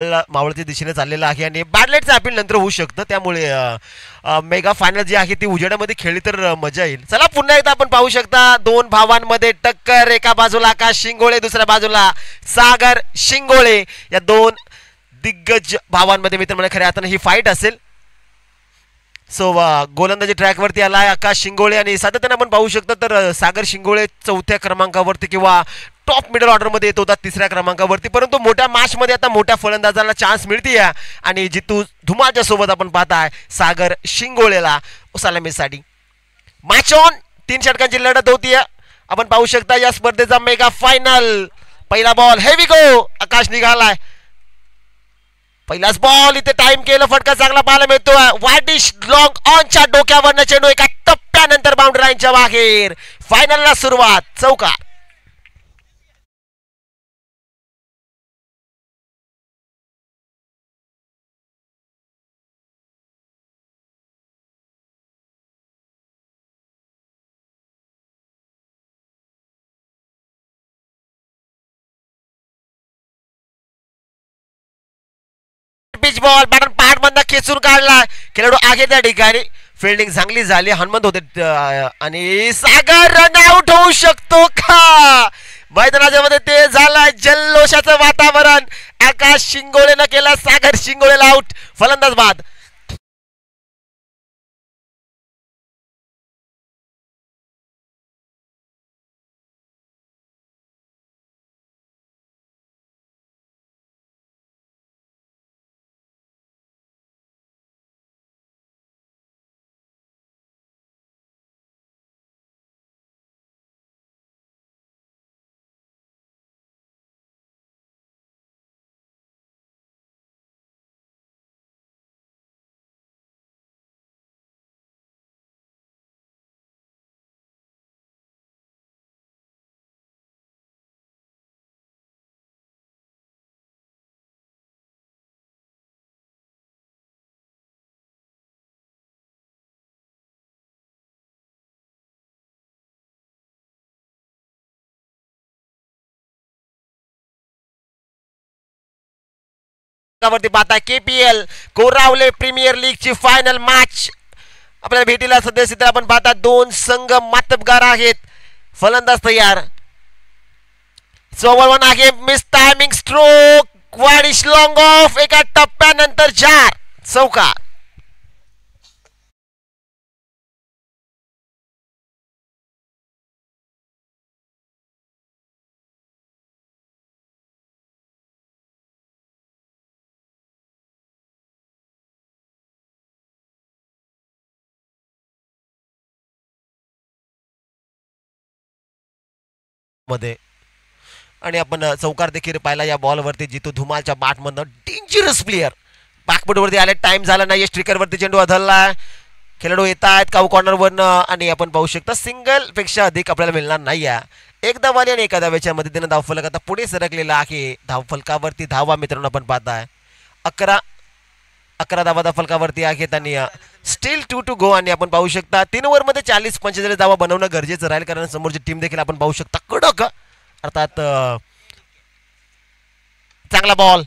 मावळच्या दिशेने चाललेला आहे आणि बॅडलेटचं अपील नंतर होऊ शकतं, त्यामुळे मेगा फायनल जी आहे ती उजेडामध्ये खेळली तर मजा येईल. चला पुन्हा एकदा आपण पाहू शकता दोन भावांमध्ये टक्कर. एका बाजूला आकाश शिंगोळे, दुसऱ्या बाजूला सागर शिंगोळे. या दोन दिग्गज भावांमध्ये मित्रांनो खऱ्या अर्थानं ही फाईट असेल. सो गोलंदाजी ट्रॅकवरती आलाय आकाश शिंगोळे आणि सातत्याने आपण पाहू शकतो तर सागर शिंगोळे चौथ्या क्रमांकावरती किंवा टॉप मिडल ऑर्डरमध्ये येत होता तिसऱ्या क्रमांकावरती, परंतु मोठ्या मॅचमध्ये आता मोठ्या फलंदाजाला चान्स मिळते आणि जितू धुमाच्या सोबत आपण पाहताय सागर शिंगोळेला सलामीसाठी. मॅच ऑन, 3 षटकांची लढत होतीये. आपण पाहू शकता या स्पर्धेचा मेगा फायनल. पहिला बॉल हेवी गो, आकाश निघालाय. पहिलाच बॉल इथे टाइम केलं, फटका चांगला पाहायला मिळतोय. वाईडिश लॉंग ऑनच्या डोक्यावरनं चेंडू एका टप्प्यानंतर बाउंड्री लाईनच्या बाहेर. फायनलला सुरुवात, चौकार. पिच बॉल बॅटर पॅड मधनं खेचून काढला, खेळाडू आहे त्या ठिकाणी. फिल्डिंग चांगली झाली, हनुमंत होते आणि सागर रन आउट होऊ शकतो का? मैदानाच्या मध्ये ते झालंय जल्लोषाचं वातावरण. आकाश शिंगोळेनं केला सागर शिंगोळेला आउट. फलंदाज बाद. वरती पाहताय केपीएल कोरावले प्रीमियर लीग ची फायनल मॅच आपल्याला भेटीला सदस्य आपण पाहता. दोन संघ मातबगार आहेत. फलंदाज तयार. चोवळवन आहे, मिस टायमिंग स्ट्रोक, वाडिश लॉंग ऑफ, एका टप्प्यानंतर 4 चौकार. मध्ये आणि आपण चौकार देखील पाहिला या बॉलवरती. जितू धुमालच्या बॅटमधनं डेंजरस प्लेअर बॅकफुटवरती आले. टाइम झाला नाही, स्ट्रिकरवरती चेंडू आदळला. खेळाडू येत आहेत काऊ कॉर्नरवरनं आणि आपण पाहू शकता सिंगल पेक्षा अधिक आपल्याला मिळणार नाही. एक धावाली आणि एका धाव्याच्या मदतीने धावफलक आता पुढे सरकलेला आहे. धावफलकावरती धावा मित्रांनो आपण पाहताय 11 धावा धावफलकावरती आहेत आणि स्टील 2 to go. आणि आपण पाहू शकता 3 ओव्हरमध्ये 40-45 धावा बनवणं गरजेचं राहील, कारण समोरची टीम देखील आपण पाहू शकता कडक अर्थात. चांगला ball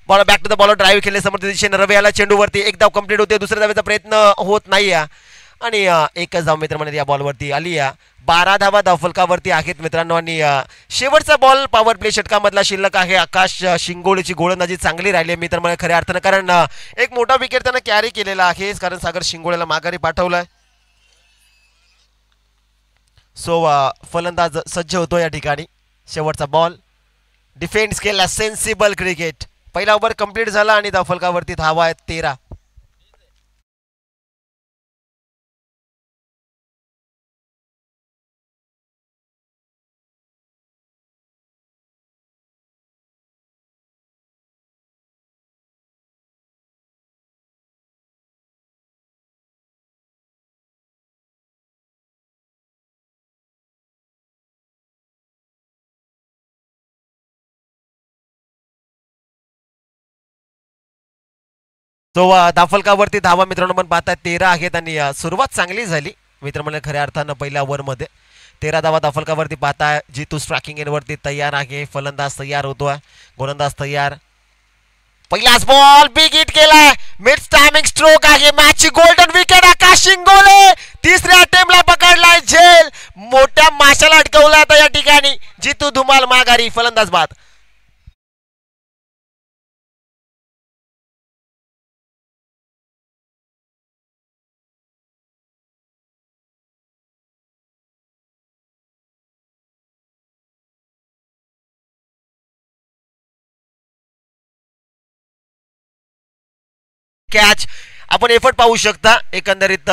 back to the bowler drive केले समोरच्या दिशेने. रवी आला चेंडूवरती, एक धाव कंप्लीट होते. दुसऱ्या धावेचा प्रयत्न होत नाही आणि एकच धाव मित्रांनो या बॉलवरती आली. 12 धावा धावफलकावरती आहेत मित्रांनो आणि शेवटचा बॉल पॉवर प्ले षटकामधला शिल्लक आहे. आकाश शिंगोळेची गोलंदाजी चांगली राहिली मित्रांनो खऱ्या अर्थानं, कारण एक मोठा विकेट त्यानं कॅरी केलेला आहे, कारण सागर शिंगोळेला माघारी पाठवलाय. सो फलंदाज सज्ज होतो या ठिकाणी. शेवटचा बॉल डिफेन्स केला, सेन्सिबल क्रिकेट. पहिला ओव्हर कंप्लीट झाला आणि धावफलकावरती धावा आहेत 13. तो धावफलकावरती धावा मित्रांनो पण पाहतात 13 आहेत आणि सुरुवात चांगली झाली मित्रांनो खऱ्या अर्थानं पहिल्या ओव्हरमध्ये. 13 धावा धावफलकावरती पाहताय. जितू स्ट्रायकिंग एंडवरती तयार आहे. फलंदाज तयार होतोय, गोलंदाज तयार. पहिलाच बॉल बिग हिट केलाय. मिड टायमिंग स्ट्रोक आहे. मॅचची गोल्डन विकेट आकाश शिंगोले तिसऱ्या अटेम्प्टला पकडलाय झेल. मोठ्या माशाला अटकवला आता या ठिकाणी. जितू धुमाल माघारी, फलंदाज बाद. कॅच आपण एफर्ट पाहू शकता. एकंदरीत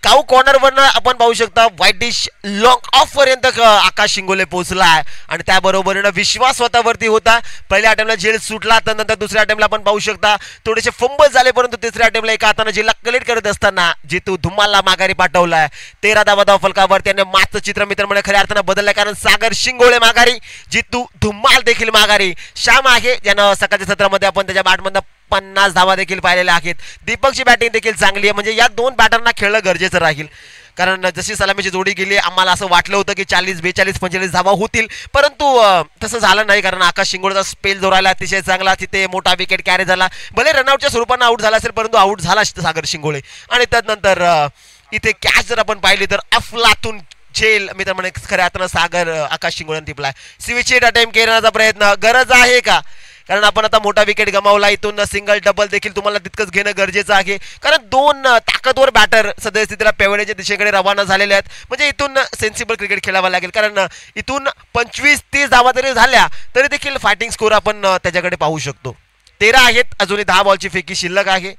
काऊ कॉर्नरवरनं आपण पाहू शकता व्हाईट डिश लॉंग ऑफ पर्यंत आकाश शिंगोले पोहोचला आहे आणि त्याबरोबरीनं विश्वास स्वतःवरती होता. पहिल्या अटेम्प्टला झेल सुटला, तर नंतर दुसऱ्या अटेम्प्टला आपण पाहू शकता थोडेसे फंबल झाले, परंतु तिसऱ्या अटेम्प्टला एका हाताने झेलला कलेक्ट करत असताना जितू धुमालला माघारी पाठवलाय. 13 धावा फलकावर त्याने मागचं चित्र मित्रांनो खऱ्या अर्थानं बदललंय, कारण सागर शिंगोळे माघारी, जितू धुमाल देखील माघारी. श्याम आहे ज्यानं सकाळच्या सत्रामध्ये आपण त्याच्या बॅटमधनं 50 धावा देखील पाहिलेल्या आहेत. दीपकची बॅटिंग देखील चांगली आहे, म्हणजे या दोन बॅटरना खेळणं गरजेचं राहील, कारण जशी सलामीची जोडी गेली आम्हाला असं वाटलं होतं की 40, 42, 45 धावा होतील, परंतु तसं झालं नाही, कारण आकाश शिंगोळेचा स्पेल जो राहिला अतिशय चांगला. तिथे मोठा विकेट कॅरी झाला, भले रनआउटच्या स्वरूपानं आउट झाला असेल, परंतु आउट झाला सागर शिंगोळे. आणि त्यानंतर इथे कॅच जर आपण पाहिली तर अफलातून झेल मित्रांनो खऱ्या अर्थानं सागर आकाश शिंगोळेने टिपलाय. स्विच अटेम्प्ट करण्याचा प्रयत्न गरज आहे का, कारण आपण आता मोठा विकेट गमावला. इथून सिंगल डबल देखील तुम्हाला तितकंच घेणं गरजेचं आहे, कारण दोन ताकदवर बॅटर सध्या स्थितीला पेवण्याच्या दिशेकडे रवाना झालेले आहेत. म्हणजे इथून सेन्सिबल क्रिकेट खेळावं लागेल, कारण इथून 25-30 धावा जरी झाल्या तरी देखील फायटिंग स्कोर आपण त्याच्याकडे पाहू शकतो. 13 आहेत, अजूनही 10 बॉलची फेकी शिल्लक आहे.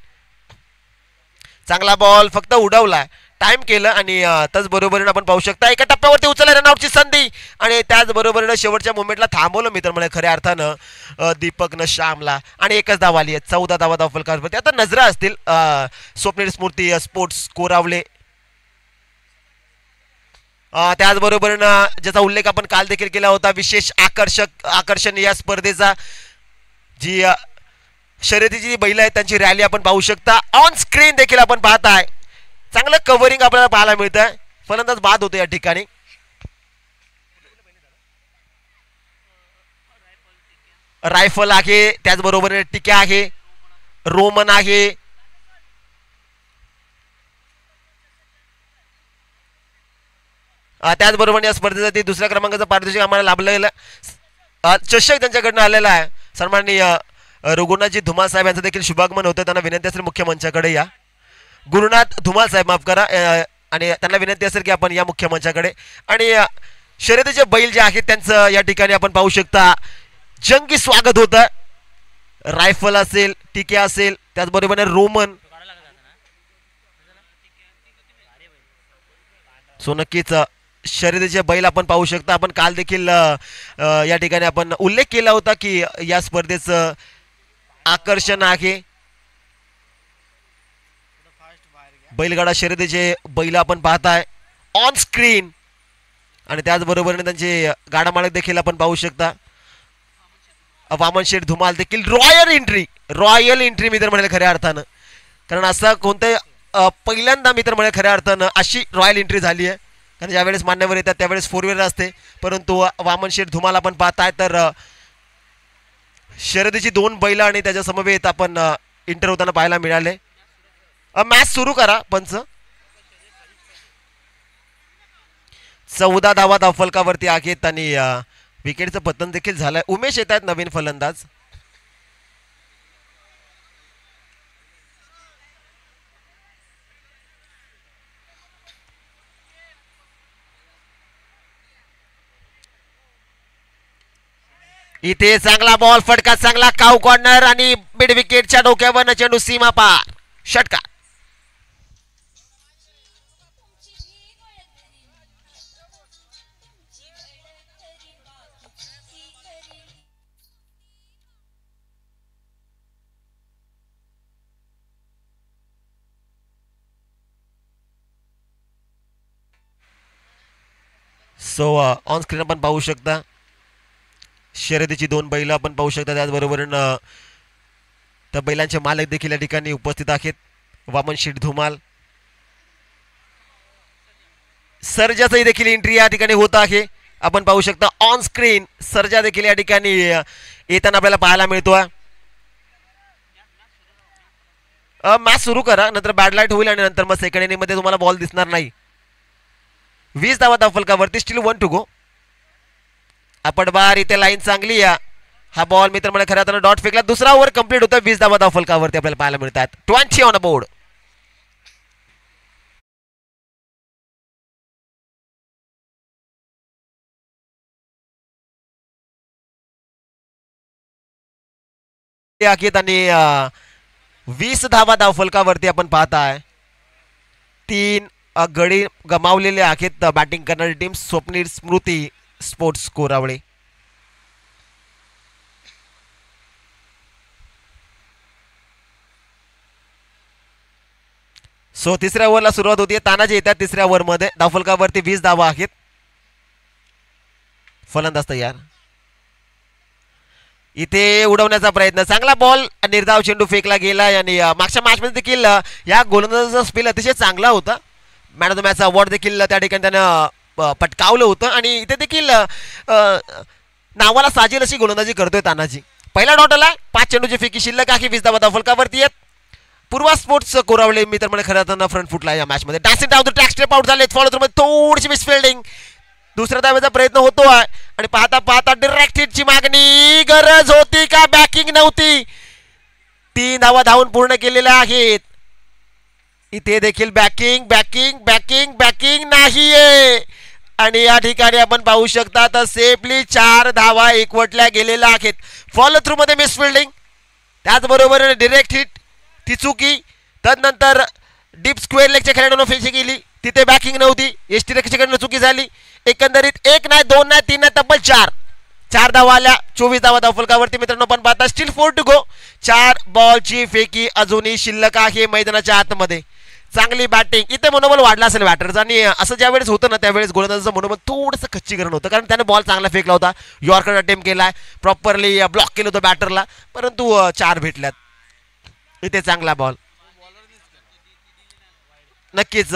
चांगला बॉल फक्त उडवलाय, टाइम केलं आणि त्याचबरोबरीनं आपण पाहू शकता एका टप्प्यावरती उचलला रनआउटची संधी आणि त्याचबरोबरीनं शेवटच्या मोमेंटला थांबवलं मित्रांनो खऱ्या अर्थानं दीपकनं श्यामला. आणि एकच धाव आली आहे. 14 धावा फलकावरती आता नजरा असतील स्वप्नील स्मृती स्पोर्ट्स कोरावले. त्याचबरोबरीनं ज्याचा उल्लेख आपण काल देखील केला होता, विशेष आकर्षण या स्पर्धेचा जी शर्यतीची जी बैल आहेत त्यांची रॅली आपण पाहू शकता. ऑन स्क्रीन देखील आपण पाहताय, चांगलं कव्हरिंग आपल्याला पाहायला मिळतंय. फलंदाज बाद होतो या ठिकाणी. रायफल आहे, त्याचबरोबर टिक्या आहे, रोमन आहे, त्याचबरोबर या स्पर्धेसाठी दुसऱ्या क्रमांकाचं पारितोषिक आम्हाला लाभलेलं चषक त्यांच्याकडनं आलेला आहे. सन्माननीय रघुनाथजी धुमाल साहेब यांचं देखील शुभागमन होतं. त्यांना विनंती असेल मुख्य मंचाकडे या. गुरुनाथ धुमाल साहेब माफ करा, आणि त्यांना विनंती असेल की आपण या मुख्य मंचाकडे. आणि शर्यतीचे बैल जे आहेत त्यांचं या ठिकाणी आपण पाहू शकता जंगी स्वागत होतं. रायफल असेल, टिके असेल, त्याचबरोबर रोमन. सो नक्कीच शर्यतीचे बैल आपण पाहू शकता. आपण काल देखील या ठिकाणी आपण उल्लेख केला होता की या स्पर्धेचं आकर्षण आहे बैलगाडा शर्यतीचे बैल आपण पाहताय ऑन स्क्रीन. आणि त्याचबरोबर त्यांचे गाडा मालक देखील आपण पाहू शकता. वामन शेठ धुमाल देखील रॉयल एंट्री मित्र म्हणाले खऱ्या अर्थानं, कारण असं कोणतं पहिल्यांदा मित्र म्हणाले खऱ्या अर्थानं अशी रॉयल एंट्री झाली आहे. कारण ज्यावेळेस मान्यवर येतात त्यावेळेस 4 व्हीलर असते, परंतु वामन शेठ धुमाल आपण पाहताय तर शर्यतीची 2 बैल आणि त्याच्या समवेत आपण इंटर होताना पाहायला मिळाले. मॅच सुरू करा पंच. 14 धावा फलकावरती आहेत आणि विकेटचं पतन देखील झालंय. उमेश येत आहेत नवीन फलंदाज. इथे चांगला बॉल, फटका चांगला, काऊ कॉर्नर आणि मिड विकेटच्या डोक्यावर चेंडू सीमा पार, षटकार. सो ऑन स्क्रीन आपण पाहू शकता शर्यतीची 2 बैल आपण पाहू शकता. त्याचबरोबर त्या बैलांचे मालक देखील या ठिकाणी उपस्थित आहेत. वामन शेठ धुमाल. सर्जाची देखील एंट्री या ठिकाणी होत आहे. आपण पाहू शकता ऑन स्क्रीन सर्जा देखील या ठिकाणी येताना आपल्याला पाहायला मिळतोय. मॅच सुरू करा, नंतर बॅड लाईट होईल आणि नंतर मग सेकंड इनिंग मध्ये तुम्हाला बॉल दिसणार नाही. 20 धावा धावफलकावरती, स्टील 1 to go. आपण बार इथे लाईन चांगली या. हा बॉल मित्र मला खऱ्या अर्थानं डॉट फेकला. दुसरा ओव्हर कंप्लीट होता. 20 धावा धावफलकावरती आपल्याला पाहायला मिळतात. 20 ऑन बोर्ड. आणि 20 धावा धावफलकावरती आपण पाहताय. 3 गडी गमावलेले आहेत बॅटिंग करणारी टीम स्वप्नील स्मृती स्पोर्ट्स कोरावळे. सो तिसऱ्या ओव्हरला सुरुवात होती. तानाजी येतात तिसऱ्या ओव्हरमध्ये. धावफलकावरती 20 धावा आहेत. फलंदाज तयार. इथे उडवण्याचा प्रयत्न, चांगला बॉल, निर्धाव चेंडू फेकला गेला. आणि मागच्या मॅच मध्ये देखील या गोलंदाजाचा स्पेल अतिशय चांगला होता. Man of the match award देखील त्या ठिकाणी त्यानं पटकावलं होतं. आणि इथे देखील नावाला साजेल अशी गोलंदाजी करतोय तानाजी. पहिला डॉट आला. 5 चेंडूची फेकी शिल्लक आहे. 20 धावा धावफलकावरती आहेत. पूर्वा स्पोर्ट्स कोरावळे मित्र म्हणजे खरं तर फ्रंट फुटला या मॅच मध्ये. Dancing down the track step out झाले. फॉलो थ्रू मध्ये थोडीशी मिस फिल्डिंग. दुसऱ्या धावेचा प्रयत्न होतो आहे. आणि पाहता पाहता डायरेक्ट हिटची मागणी. गरज होती का? बॅकिंग नव्हती. 3 धावा धावून पूर्ण केलेल्या आहेत. इथे देखील बॅकिंग बॅकिंग बॅकिंग बॅकिंग नाहीये. आणि या ठिकाणी आपण पाहू शकता तर सेफली 4 धावा एकवटल्या गेलेल्या आहेत. फॉलो थ्रू मध्ये मिस फिल्डिंग, त्याचबरोबर डायरेक्ट हिट ती चुकी. तदनंतर डीप स्क्वेअर लेगच्या खेळाडूंना फेकी केली, तिथे बॅकिंग नव्हती. एसटी रेखेकडनं चुकी झाली. एकंदरीत 1 नाही 2 नाही 3 नाही तब्बल 4 धावा आल्या. 24 धावा धावफलकावरती मित्रांनो पण पाहता. Steel 4 to go. 4 बॉलची फेकी अजूनही शिल्लक आहे मैदानाच्या आतमध्ये. चांगली बॅटिंग. इथे मनोबल वाढला असेल बॅटरचा. आणि असं ज्या वेळेस होतं ना त्यावेळेस गोलंदाजाचं मनोबल थोडंसं खच्चीकरण होतं, कारण त्याने बॉल चांगला फेकला होता. यॉर्कर अटेम्प्ट केलाय, प्रॉपरली ब्लॉक केलं होतं बॅटरला, परंतु 4 भेटल्यात. इथे चांगला बॉल. नक्कीच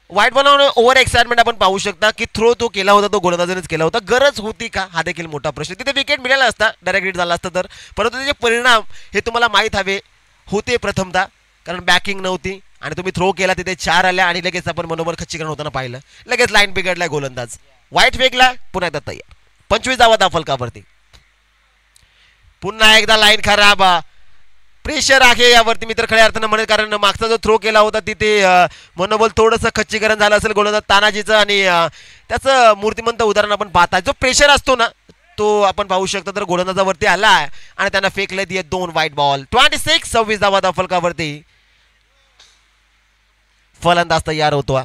वाईट बॉल ओव्हर एक्साइटमेंट आपण पाहू शकता की थ्रो तो केला होता, तो गोलंदाजानेच केला होता. गरज होती का? हा देखील मोठा प्रश्न. तिथे विकेट मिळाला असता, डायरेक्ट हिट झाला असता तर, परंतु त्याचे परिणाम हे तुम्हाला माहीत हवे होते प्रथमतः, कारण बॅकिंग नव्हती आणि तुम्ही थ्रो केला, तिथे 4 आल्या आणि लगेच आपण मनोबल खच्चीकरण होताना पाहिलं. लगेच लाईन बिघडलाय गोलंदाज. वाईट फेकला, पुन्हा एकदा तयार. 25 धावा धावफलकावरती. पुन्हा एकदा लाईन खराब. प्रेशर आहे यावरती मित्र खऱ्या अर्थानं म्हणेल, कारण मागचा जो थ्रो केला होता तिथे मनोबल थोडंसं खच्चीकरण झालं असेल गोलंदाज तानाजीचं. आणि त्याचं मूर्तिमंत उदाहरण आपण पाहता. जो प्रेशर असतो ना तो आपण पाहू शकतो तर गोलंदाजावरती आला आणि त्यांना फेकले दिए 2 वाईट बॉल. 26 धावा धावफलकावरती. फलंदाज तयार होतो.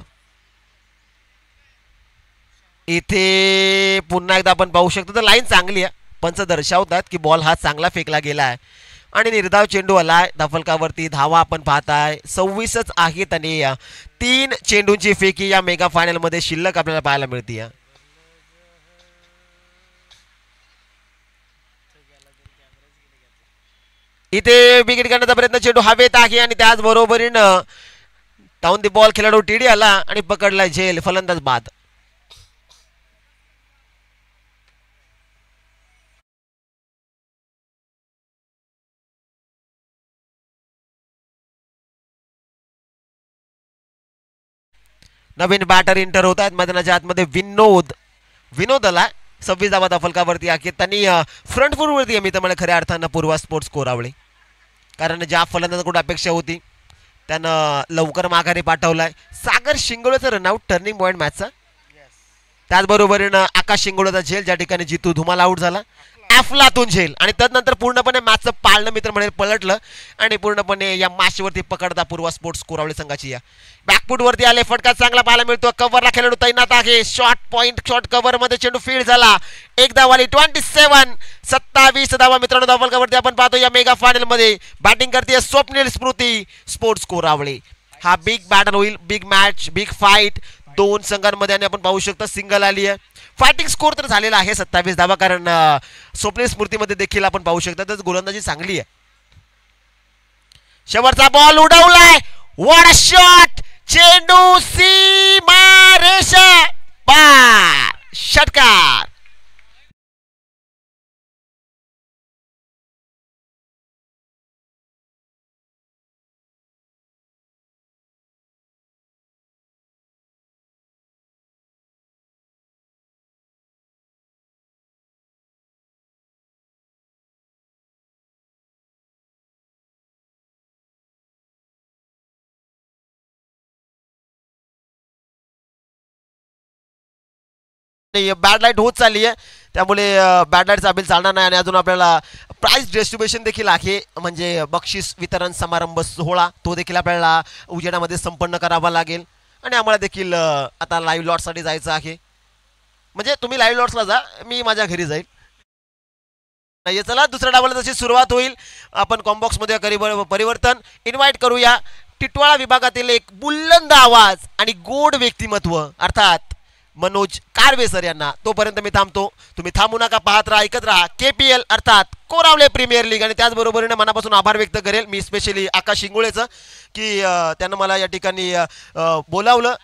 इथे पुन्हा एकदा आपण पाहू शकतो तर लाईन चांगली आहे. पंच दर्शवतात की बॉल हा चांगला फेकला गेला आहे आणि निर्धाव चेंडू आलाय धावफलकावरती. धावा आपण पाहताय 26च आहेत आणि 3 चेंडूंची फेकी या मेगा फायनल मध्ये शिल्लक आपल्याला पाहायला मिळते. इथे विकेट करण्याचा प्रयत्न, चेंडू हवेत आहे आणि त्याचबरोबरीनं डाऊन दी बॉल खेळाडू टीडी आला आणि पकडला झेल. फलंदाज बाद. नवीन बॅटर इंटर होत आहेत मैदानाच्या आतमध्ये. विनोद आला. 26 धावा धावफलकावरती आहे. त्यांनी फ्रंट फूटवरती मी तर खऱ्या अर्थानं पूर्वा स्पोर्ट्स कोरावळे, कारण ज्या फलंदाजाकडून अपेक्षा होती त्यानं लवकर माघारी पाठवलाय. सागर शिंगोळेचा रनआउट टर्निंग पॉईंट मॅचचा. त्याचबरोबरीनं आकाश शिंगोळेचा झेल ज्या ठिकाणी जितू धुमाल आउट झाला. अफलातून झेल आणि तदनंतर पूर्णपणे मॅचचं पाळणं मित्र म्हणेल पलटलं आणि पूर्णपणे या मॅचवरती पकडता पूर्वा स्पोर्ट्स कोरावळे संघाची. या बॅकफूट वरती आले. फटका चांगला पाहायला मिळतो. कव्हरला खेळाडू तैनात आहे. शॉर्ट पॉइंट शॉर्ट कव्हर मध्ये चेंडू फील्ड झाला. 1 धावाली. 27 धावा मित्रांनो धावफलकावरती आपण पाहतो. या मेगा फायनल मध्ये बॅटिंग करते स्वप्नील स्मृती स्पोर्ट्स कोरावळे. हा बिग बॅटल होईल, बिग मॅच, बिग फाईट 2 संघांमध्ये. आणि आपण पाहू शकता सिंगल आली आहे. फायटिंग स्कोर तर झालेला आहे 27 धावा, कारण स्वप्नील स्मृतीमध्ये देखील आपण पाहू शकता तर गोलंदाजी चांगली आहे. शेवटचा बॉल उडवलाय. What a shot. चेंडू सीमा रेषा पार. षटकार. नाही बॅड लाईट होत चालली आहे, त्यामुळे बॅड लाईटचा अपील चालणार नाही. आणि अजून आपल्याला प्राइस डिस्ट्रीब्युशन देखील आहे, म्हणजे बक्षीस वितरण समारंभ सोहळा तो देखील आपल्याला उजेडामध्ये संपन्न करावा लागेल. आणि आम्हाला देखील आता लाईव्ह लॉटसाठी जायचं आहे. म्हणजे तुम्ही लाईव्ह लॉट्सला जा, मी माझ्या घरी जाईल. नाही चला दुसऱ्या डावाला जशी सुरुवात होईल, आपण कॉम्बॉक्समध्ये परिवर्तन इन्व्हाइट करूया टिटवाळा विभागातील एक बुलंद आवाज आणि गोड व्यक्तिमत्व अर्थात मनोज कारवे सर यांना. तोपर्यंत मी थांबतो, तुम्ही थांबू नका, पाहत राहा, ऐकत राहा KPL अर्थात कोरावले प्रीमियर लीग. आणि त्याचबरोबरीने मनापासून आभार व्यक्त करेल मी स्पेशली आकाश शिंगोळेचं की त्यानं मला या ठिकाणी बोलावलं.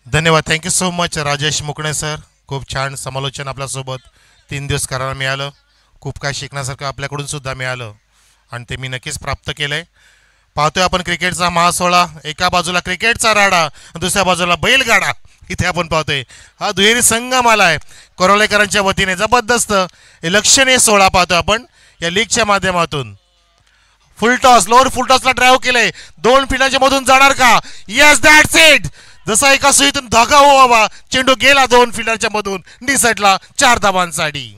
धन्यवाद. थँक्यू सो मच राजेश मुकणे सर. खूप छान समालोचन आपल्यासोबत 3 दिवस करायला मिळालं. खूप काय शिकण्यासारखं आपल्याकडून सुद्धा मिळालं आणि ते मी नक्कीच प्राप्त केलंय. पाहतोय आपण क्रिकेटचा महासोहळा, एका बाजूला क्रिकेटचा राडा, दुसऱ्या बाजूला बैलगाडा. इथे आपण पाहतोय हा दुहेरी संगम आलाय कोरोलेकरांच्या वतीने. जबरदस्त लक्षणीय सोहळा पाहतोय आपण या लीगच्या माध्यमातून. फुलटॉस, लोअर फुलटॉसला ड्राईव्ह केलंय, 2 फिल्डांच्या मधून जाणार का? Yes, that's it. जसा एका सुईतून धागा हो बाबा, चेंडू गेला 2 फिल्डरच्या मधून डिसाईडला 4 धावांसाठी.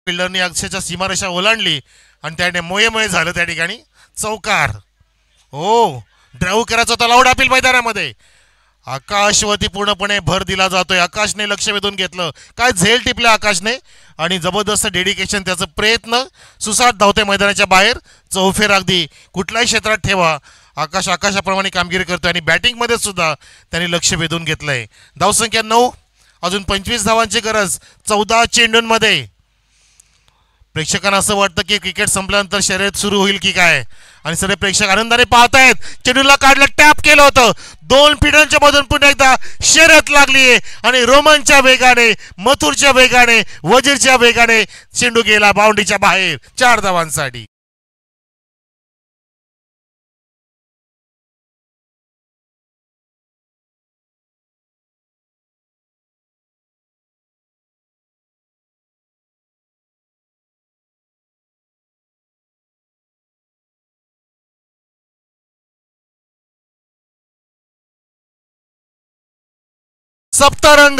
फिल्डरनी अक्षरच्या सीमारेषा ओलांडली आणि त्याने मोये झालं त्या ठिकाणी. चौकार. हो, ड्राईव्ह करायचा होता लाऊड अपील मैदानामध्ये. आकाशवरती पूर्णपणे भर दिला जातोय. आकाशने लक्ष वेधून घेतलं, काय झेल टिपलं आकाशने आणि जबरदस्त डेडिकेशन, त्याचं प्रयत्न सुसाट धावते मैदानाच्या बाहेर. चौफेर अगदी कुठल्याही क्षेत्रात ठेवा, आकाशाप्रमाणे कामगिरी करतोय आणि बॅटिंगमध्ये सुद्धा त्यांनी लक्ष वेधून घेतलंय. धावसंख्या 9, अजून 25 धावांची गरज 14 चेंडूंमध्ये. प्रेक्षकांना असं वाटतं की क्रिकेट संपल्यानंतर शर्यत सुरू होईल की काय, आणि सगळे प्रेक्षक आनंदाने पाहतायत. चेंडूला काढलं, टॅप केलं होतं. 2 फिडांच्या मधून पुन्हा एकदा शर्यत लागलीये आणि रोमनच्या वेगाने, मथुरच्या वेगाने, वजीरच्या वेगाने चेंडू गेला बाउंड्रीच्या बाहेर 4 धावांसाठी. सप्तरंग,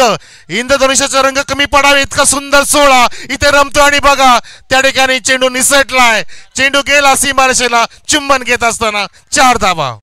इंद्रधनुष्याचा रंग कमी पडावे इतका सुंदर सोहळा इथे रमतो. आणि बघा त्या ठिकाणी चेंडू निसटलाय. चेंडू गेला सीमारेषेला चुंबन घेत असताना 4 धावा.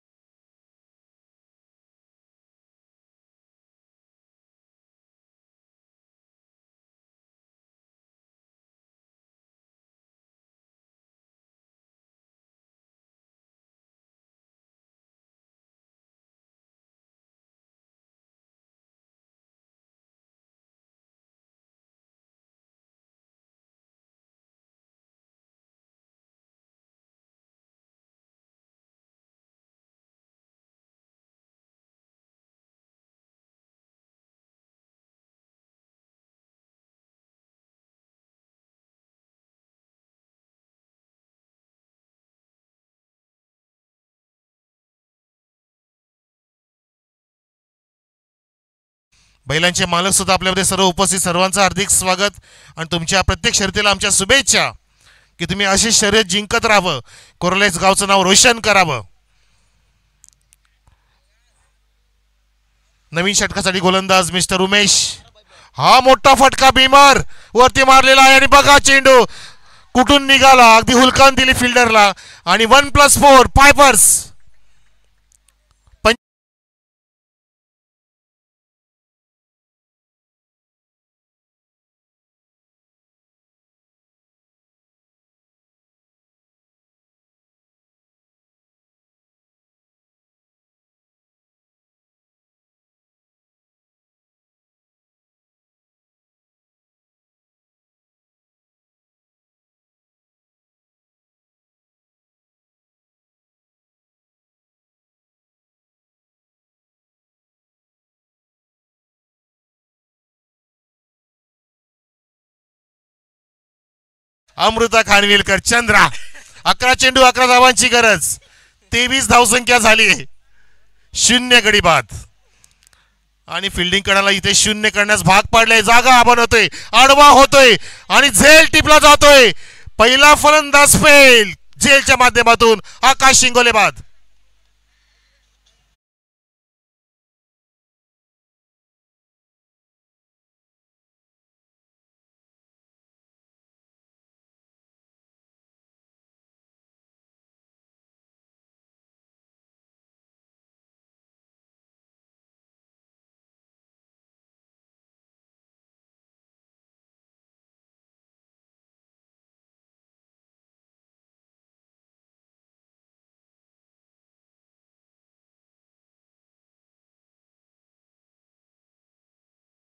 बैलांचे मालक सुद्धा आपल्यामध्ये सर्व उपस्थित सर्वांचं हार्दिक स्वागत आणि तुमच्या प्रत्येक शर्यतीला आमच्या शुभेच्छा की तुम्ही अशी शर्यत जिंकत राहावं, कोरलेस गावचं नाव रोशन करावं. नवीन षटकासाठी गोलंदाज मिस्टर उमेश. हा मोठा फटका भीमर वरती मारलेला आहे आणि बघा चेंडू कुठून निघाला, अगदी हुलकावून दिली फिल्डरला. आणि 1+4 पायपर्स. अमृता खानविलकर, चंद्रा. 11 चेंडू 11 धावांची गरज. 23 धावसंख्या झाली. 0 गडी बाद. आणि फिल्डिंग करण्याला इथे 0 करण्यास भाग पाडले. जागा आपण होतोय, आडवा होतोय आणि झेल टिपला जातोय. पहिला फलंदाज फेल. झेलच्या माध्यमातून आकाश शिंगोले बाद.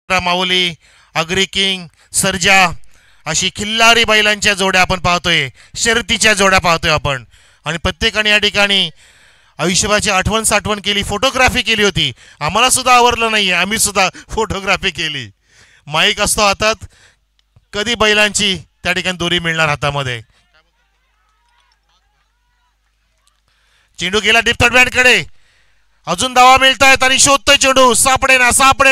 माऊली, अग्री किंग, सर्जा अशी खिल्लारी बैलांच्या जोड्या आपण पाहतोय, शर्यतीच्या जोड्या पाहतोय आपण. आणि प्रत्येकाने या ठिकाणी आयुष्यभराची आठवण साठवण केली, फोटोग्राफी केली होती. आम्हाला सुद्धा आवडलं नाहीये, आम्ही सुद्धा फोटोग्राफी केली. माईक असतो हातात, कधी बैलांची त्या ठिकाणी दोरी मिळणार हातामध्ये. चेंडू गेला डीप थर्ड बॅटकडे. अजून धावा मिळत आहेत आणि शोधतोय चेंडू, सापडे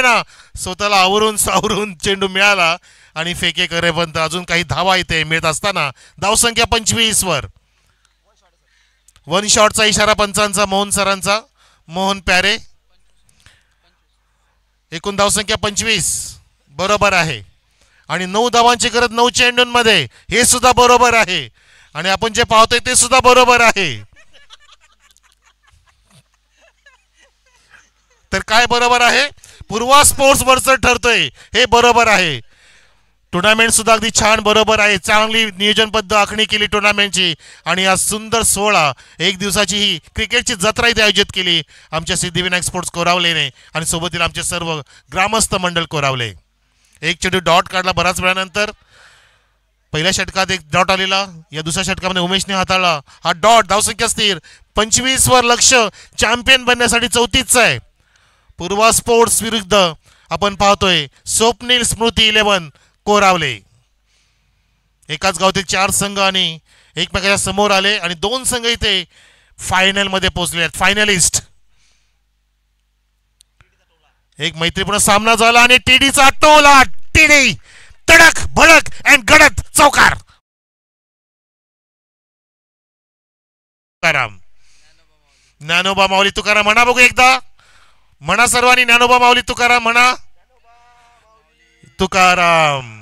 ना. स्वतःला आवरून सावरून चेंडू मिळाला आणि फेके करेपर्यंत अजून काही धावा इथे मिळत असताना धावसंख्या 25 वर. 1 शॉटचा इशारा पंचांचा, मोहन सरांचा, मोहन प्यारे. एकूण धावसंख्या 25 बरोबर आहे. आणि 9 धावांची गरज 9 चेंडूंमध्ये, हे सुद्धा बरोबर आहे. आणि आपण जे पाहतोय ते सुद्धा बरोबर आहे. तर काय बरोबर आहे? पूर्वा स्पोर्ट्स वरच ठरतोय हे बरोबर आहे. टुर्नामेंट सुद्धा अगदी छान बरोबर आहे. चांगली नियोजनबद्ध आखणी केली टुर्नामेंटची आणि हा सुंदर सोहळा एक दिवसाची ही क्रिकेटची जत्रा इथे आयोजित केली आमच्या सिद्धिविनायक स्पोर्ट्स कोरावलेने आणि सोबतील आमचे सर्व ग्रामस्थ मंडळ कोरावले. एक चेंडू डॉट काढला बराच वेळानंतर. पहिल्या षटकात एक डॉट आलेला, या दुसऱ्या षटकामध्ये उमेशने हाताळला हा डॉट. धावसंख्या स्थिर 25 वर लक्ष. चॅम्पियन बनण्यासाठी 34 आहे. पूर्वा स्पोर्ट्स विरुद्ध आपण पाहतोय स्वप्नील स्मृती 11 कोरावले. एकाच गावातील 4 संघ आणि एकमेकाच्या समोर आले आणि 2 संघ इथे फायनल मध्ये पोहोचले आहेत. फायनलिस्ट. एक मैत्रीपूर्ण सामना झाला आणि टीडीचा टोला. टीडी तडक भडक अँड गडद चौकार. ज्ञानोबा माऊली तुकाराम म्हणा बघू एकदा. म्हणा सर्वांनी ज्ञानोबा माऊली तुकाराम म्हणा. तुकाराम.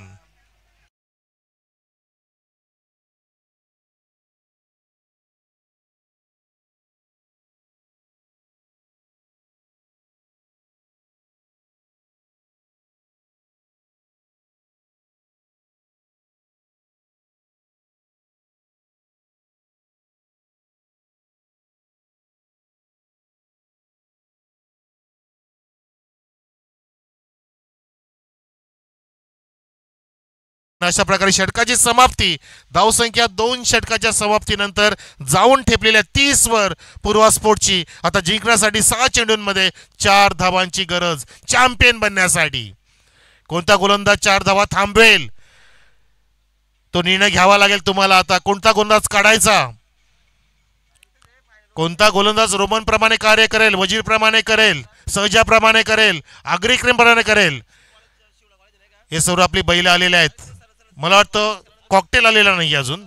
अशा प्रकारे षटकाची समाप्ती. धावसंख्या 2 षटकाच्या समाप्तीनंतर जाऊन ठेपलेल्या 30 वर पूर्वा स्पोर्टची. आता जिंकण्यासाठी 6 चेंडूंमध्ये 4 धावांची गरज चॅम्पियन बनण्यासाठी. कोणता गोलंदाज 4 धावा थांबवेल तो निर्णय घ्यावा लागेल तुम्हाला. आता कोणता गोलंदाज काढायचा, कोणता गोलंदाज रोमन प्रमाणे कार्य करेल, वजीर प्रमाणे करेल, सहजाप्रमाणे करेल, आग्रिक्रीम प्रमाणे करेल. हे सर्व आपली बैल आलेले आहेत. मला वाटतं कॉकटेल आलेला नाही अजून.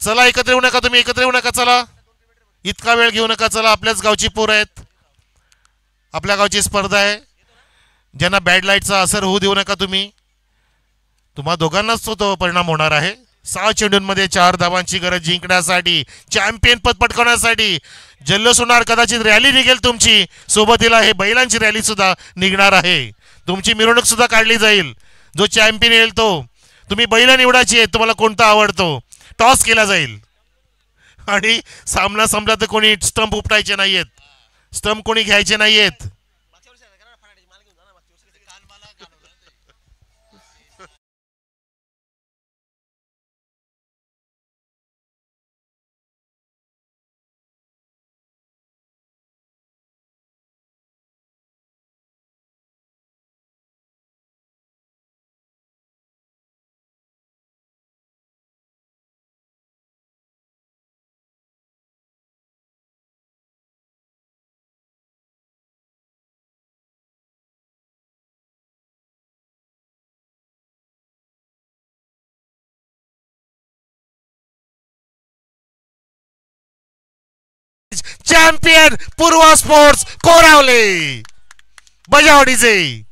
चला एकत्र येऊ नका, तुम्ही एकत्र येऊ नका. चला इतका वेळ घेऊ नका. चला आपल्याच गावची पोरं आहेत, आपल्या गावची स्पर्धा आहे. ज्यांना बॅड लाईटचा असर होऊ देऊ नका तुम्ही. तुम्हा दोघांनाच तो परिणाम होणार आहे. 6 चेंडूंमध्ये 4 धावांची गरज जिंकण्यासाठी, चॅम्पियन पद पटकावण्यासाठी. जल्लोष होणार, कदाचित रॅली निघेल तुमची. सोबतीला हे बैलांची रॅली सुद्धा निघणार आहे. तुमची मिरवणूक सुद्धा काढली जाईल. जो चॅम्पियन येईल तो. तुम्ही बैल निवडायची आहे, तुम्हाला कोणता आवडतो. टॉस केला जाईल आणि सामना संपला तर कोणी स्टंप उपटायचे नाहीयेत, स्टंप कोणी घ्यायचे नाहीयेत. चॅम्पियन पूर्वा स्पोर्ट्स कोरावले. बजाव डीजे.